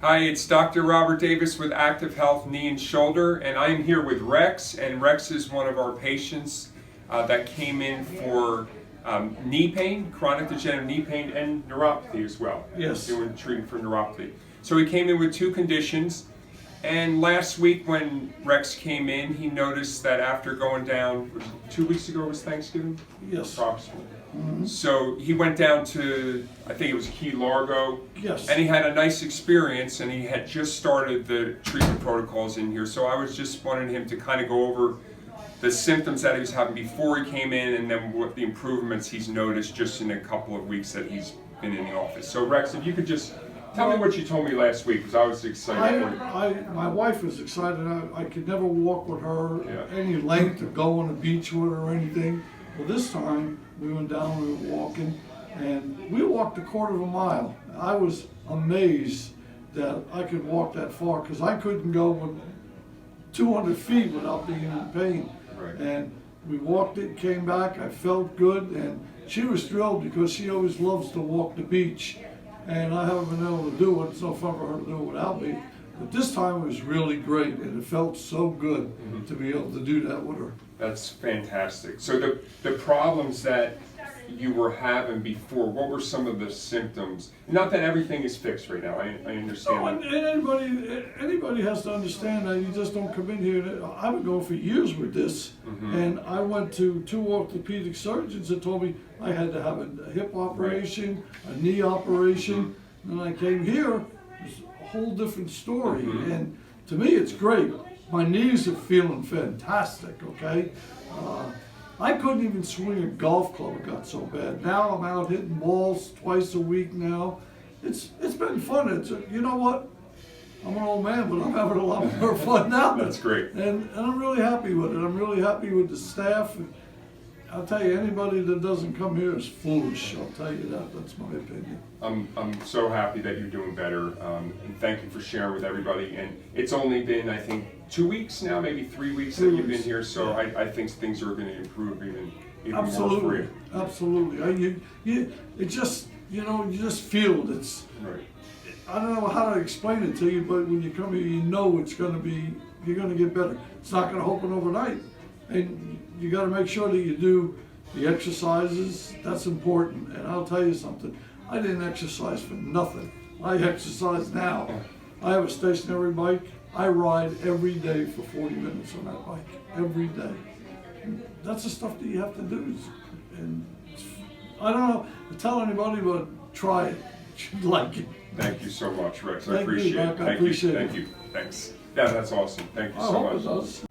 Hi, it's Dr. Robert Davis with Active Health Knee and Shoulder, and I am here with Rex, and Rex is one of our patients that came in for knee pain, chronic degenerative knee pain, and neuropathy as well. Yes. Treating for neuropathy. So he came in with two conditions, and last week when Rex came in, he noticed that after going down, was it 2 weeks ago was Thanksgiving? Yes. Approximately. Mm-hmm. So he went down to, I think it was Key Largo, Yes. and he had a nice experience, and he had just started the treatment protocols in here. So I was just wanting him to kind of go over the symptoms that he was having before he came in, and then what the improvements he's noticed just in a couple of weeks that he's been in the office. So Rex, if you could just tell me what you told me last week, because I was excited for you. My wife was excited. I could never walk with her Yeah. any length or go on the beach with her or anything. Well, this time we went down, we were walking, and we walked a quarter of a mile. I was amazed that I could walk that far because I couldn't go 200 feet without being in pain. Right. And we walked it, came back, I felt good, and she was thrilled because she always loves to walk the beach. And I haven't been able to do it. It's no fun for her to do it without me. But this time it was really great, and it felt so good to be able to do that with her. That's fantastic. So the problems that you were having before, what were some of the symptoms? Not that everything is fixed right now, I understand No, that. and anybody has to understand that you just don't come in here. I've been going for years with this, and I went to 2 orthopedic surgeons that told me I had to have a hip operation, a knee operation, and I came here, it's a whole different story, and to me it's great. My knees are feeling fantastic, okay? I couldn't even swing a golf club, it got so bad. Now I'm out hitting balls twice a week now. It's been fun. You know what? I'm an old man, but I'm having a lot more fun now. That's great. And I'm really happy with it. I'm really happy with the staff. I'll tell you, anybody that doesn't come here is foolish. I'll tell you that. That's my opinion. I'm so happy that you're doing better, and thank you for sharing with everybody. And it's only been, I think, 2 weeks now, maybe 3 weeks that you've been here, so I think things are going to improve even more for you. Absolutely. It just, you just feel it. It's, Right. I don't know how to explain it to you, but when you come here, you know you're going to get better. It's not going to happen overnight. And you got to make sure that you do the exercises. That's important. And I'll tell you something. I didn't exercise for nothing. I exercise now. I have a stationary bike. I ride every day for 40 minutes on that bike. Every day. And that's the stuff that you have to do. And I don't know to tell anybody, but try it. You'd like it. Thank you so much, Rex. I Thank you, appreciate it. Doc. I appreciate it. Thank you. Thanks. Yeah, that's awesome. Thank you so much. I hope it does.